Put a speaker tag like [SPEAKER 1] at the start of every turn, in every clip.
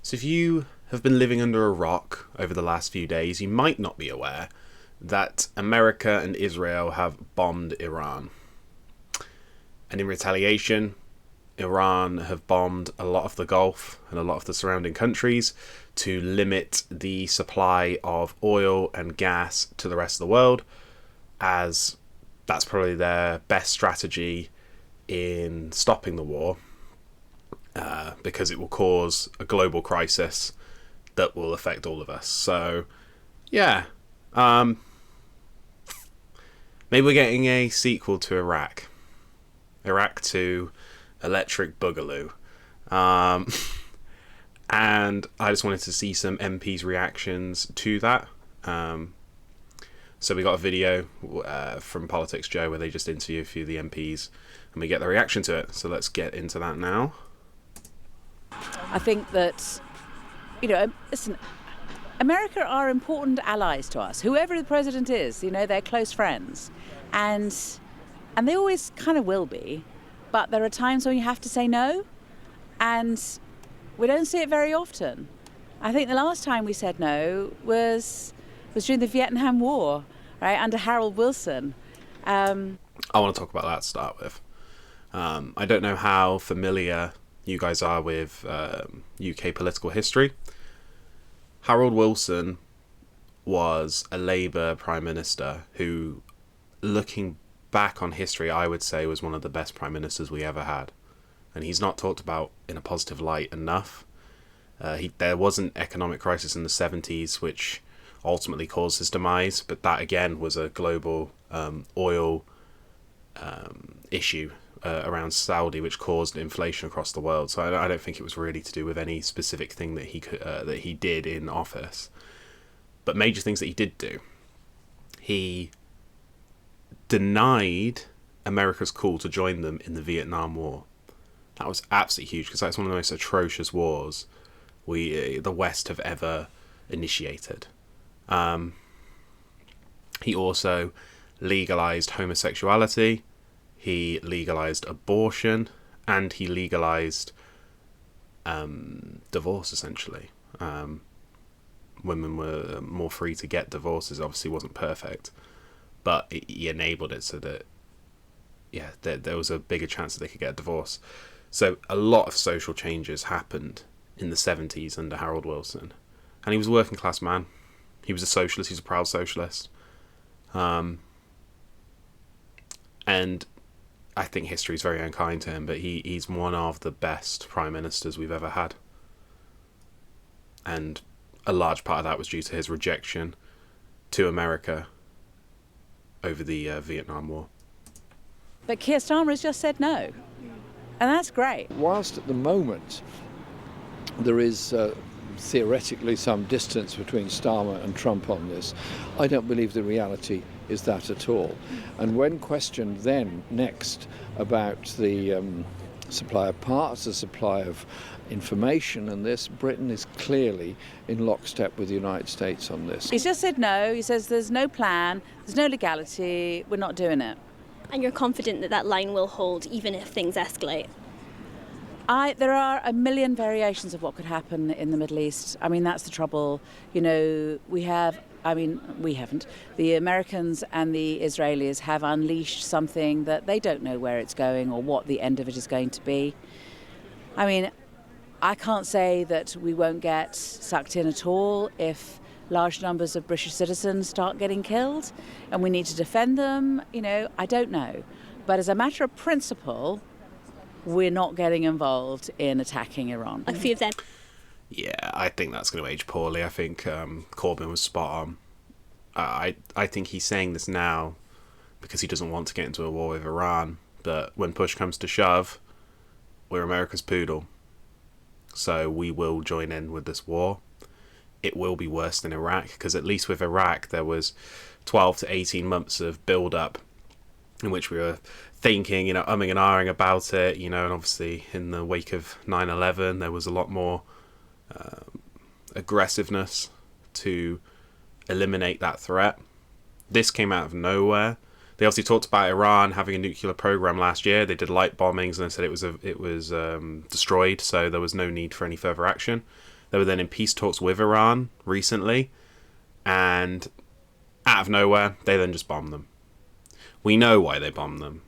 [SPEAKER 1] So if you have been living under a rock over the last few days, you might not be aware that America and Israel have bombed Iran. And in retaliation, Iran have bombed a lot of the Gulf and a lot of the surrounding countries to limit the supply of oil and gas to the rest of the world, as that's probably their best strategy in stopping the war, because it will cause a global crisis that will affect all of us. So, yeah. Maybe we're getting a sequel to Iraq. Iraq 2, Electric Boogaloo. And I just wanted to see some MPs' reactions to that. So we got a video from Politics Joe where they just interview a few of the MPs and we get the reaction to it. So let's get into that now.
[SPEAKER 2] I think that, listen, America are important allies to us. Whoever the president is, they're close friends. And they always kind of will be. But there are times when you have to say no. And we don't see it very often. I think the last time we said no was during the Vietnam War, right, under Harold Wilson.
[SPEAKER 1] I want to talk about that to start with. I don't know how familiar you guys are with UK political history. Harold Wilson was a Labour Prime Minister who, looking back on history, I would say was one of the best Prime Ministers we ever had. And he's not talked about in a positive light enough. There was an economic crisis in the 70s, which ultimately caused his demise, but that again was a global oil issue around Saudi, which caused inflation across the world. So I don't think it was really to do with any specific thing that he did in office. But major things that he did do: he denied America's call to join them in the Vietnam War. That was absolutely huge, because that's one of the most atrocious wars the West have ever initiated. He also legalized homosexuality, he legalized abortion, and he legalized divorce, essentially. Women were more free to get divorces. Obviously wasn't perfect, but he enabled it so that there was a bigger chance that they could get a divorce. So a lot of social changes happened in the 70s under Harold Wilson. And he was a working class man. He was a socialist. He was a proud socialist. And I think history is very unkind to him, but he's one of the best prime ministers we've ever had. And a large part of that was due to his rejection to America over the Vietnam War.
[SPEAKER 2] But Keir Starmer has just said no. And that's great.
[SPEAKER 3] Whilst at the moment there is theoretically some distance between Starmer and Trump on this, I don't believe the reality is that at all. And when questioned then next about the supply of parts, the supply of information and this, Britain is clearly in lockstep with the United States on this.
[SPEAKER 2] He's just said no. He says there's no plan, there's no legality, we're not doing it.
[SPEAKER 4] And you're confident that that line will hold even if things escalate?
[SPEAKER 2] There are a million variations of what could happen in the Middle East. I mean, that's the trouble. We haven't. The Americans and the Israelis have unleashed something that they don't know where it's going or what the end of it is going to be. I mean, I can't say that we won't get sucked in at all if large numbers of British citizens start getting killed and we need to defend them. I don't know. But as a matter of principle, we're not getting involved in attacking Iran.
[SPEAKER 4] A few of them.
[SPEAKER 1] Yeah, I think that's going to age poorly. I think Corbyn was spot on. I think he's saying this now because he doesn't want to get into a war with Iran. But when push comes to shove, we're America's poodle. So we will join in with this war. It will be worse than Iraq, because at least with Iraq there was 12 to 18 months of build-up in which we were thinking, umming and ahhing about it, and obviously in the wake of 9/11 there was a lot more aggressiveness to eliminate that threat. This came out of nowhere. They obviously talked about Iran having a nuclear program last year. They did light bombings and they said it was destroyed, so there was no need for any further action. They were then in peace talks with Iran recently, and out of nowhere, they then just bombed them. We know why they bombed them.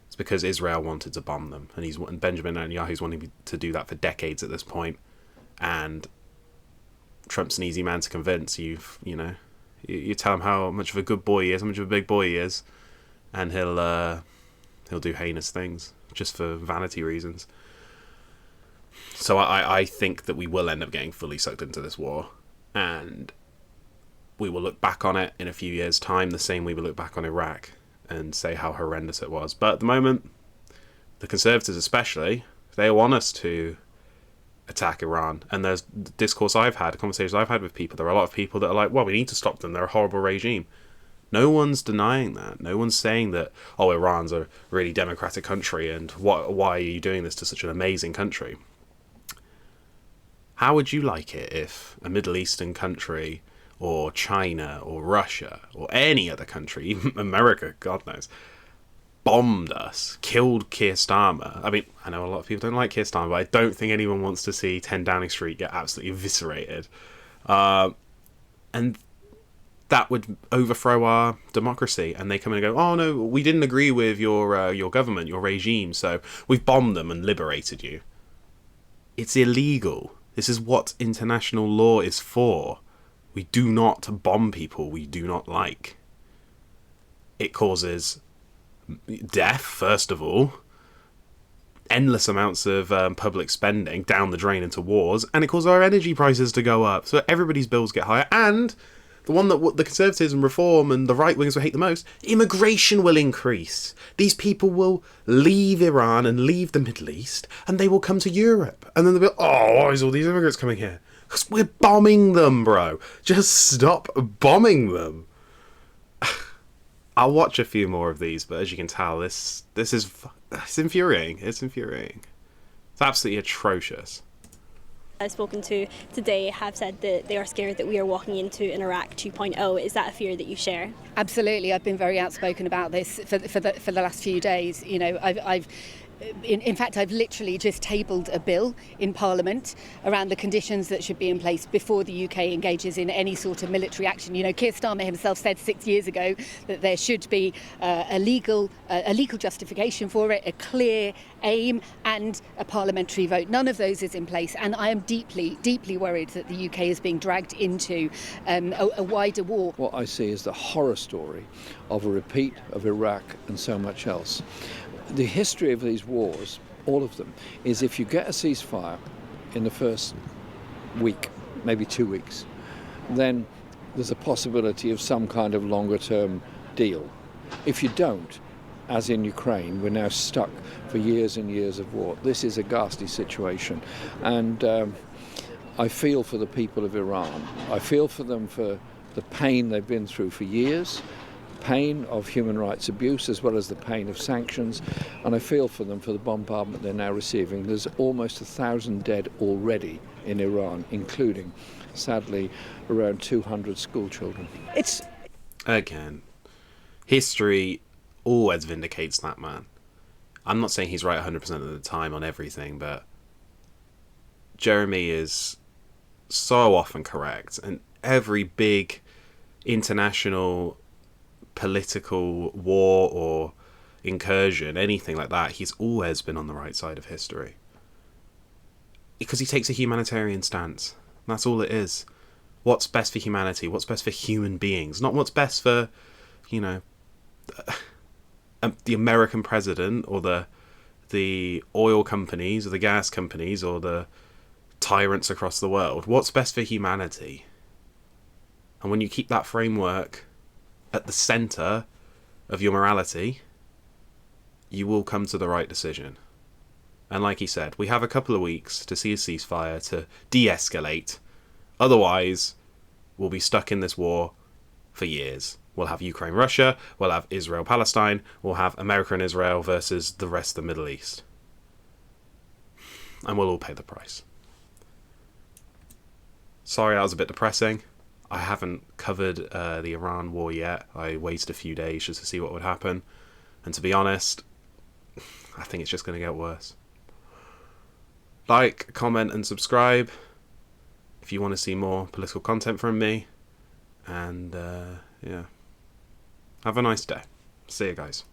[SPEAKER 1] It's because Israel wanted to bomb them, and Benjamin Netanyahu's wanting to do that for decades at this point, and Trump's an easy man to convince. You tell him how much of a good boy he is, how much of a big boy he is, and he'll do heinous things just for vanity reasons. So I think that we will end up getting fully sucked into this war, and we will look back on it in a few years' time the same way we look back on Iraq and say how horrendous it was. But at the moment, the Conservatives especially, they want us to attack Iran. And there's discourse I've had, conversations I've had with people, there are a lot of people that are like, well, we need to stop them, they're a horrible regime. No one's denying that. No one's saying that, oh, Iran's a really democratic country and why are you doing this to such an amazing country? How would you like it if a Middle Eastern country, or China, or Russia, or any other country, even America, God knows, bombed us, killed Keir Starmer? I mean, I know a lot of people don't like Keir Starmer, but I don't think anyone wants to see 10 Downing Street get absolutely eviscerated. And that would overthrow our democracy, and they come in and go, oh no, we didn't agree with your government, your regime, so we've bombed them and liberated you. It's illegal. This is what international law is for. We do not bomb people we do not like. It causes death, first of all, endless amounts of public spending down the drain into wars, and it causes our energy prices to go up, so everybody's bills get higher, and the one that the Conservatives and Reform and the right-wingers will hate the most, immigration will increase. These people will leave Iran and leave the Middle East, and they will come to Europe. And then they'll be, oh, why is all these immigrants coming here? Because we're bombing them, bro. Just stop bombing them. I'll watch a few more of these, but as you can tell, it's infuriating. It's infuriating. It's absolutely atrocious.
[SPEAKER 4] I've spoken to today have said that they are scared that we are walking into an Iraq 2.0. Is that a fear that you share?
[SPEAKER 5] Absolutely. I've been very outspoken about this for the last few days. You know, in fact, I've literally just tabled a bill in Parliament around the conditions that should be in place before the UK engages in any sort of military action. You know, Keir Starmer himself said 6 years ago that there should be a legal justification for it, a clear aim and a parliamentary vote. None of those is in place, and I am deeply, deeply worried that the UK is being dragged into a wider war.
[SPEAKER 3] What I see is the horror story of a repeat of Iraq and so much else. The history of these wars, all of them, is if you get a ceasefire in the first week, maybe 2 weeks, then there's a possibility of some kind of longer term deal. If you don't, as in Ukraine, we're now stuck for years and years of war. This is a ghastly situation, and I feel for the people of Iran. I feel for them for the pain they've been through for years, pain of human rights abuse as well as the pain of sanctions, and I feel for them for the bombardment they're now receiving. There's almost 1,000 dead already in Iran, including, sadly, around 200 school children.
[SPEAKER 1] It's, again, history always vindicates that man. I'm not saying he's right 100% of the time on everything, but Jeremy is so often correct, and every big international political war or incursion, anything like that, he's always been on the right side of history. Because he takes a humanitarian stance. That's all it is. What's best for humanity? What's best for human beings? Not what's best for, you know, the American president or the oil companies or the gas companies or the tyrants across the world. What's best for humanity? And when you keep that framework at the centre of your morality, you will come to the right decision. And like he said, we have a couple of weeks to see a ceasefire, to de-escalate. Otherwise, we'll be stuck in this war for years. We'll have Ukraine-Russia, we'll have Israel-Palestine, we'll have America and Israel versus the rest of the Middle East. And we'll all pay the price. Sorry, that was a bit depressing. I haven't covered the Iran war yet. I waited a few days just to see what would happen. And to be honest, I think it's just going to get worse. Like, comment and subscribe. if you want to see more political content from me. And yeah, have a nice day. See you guys.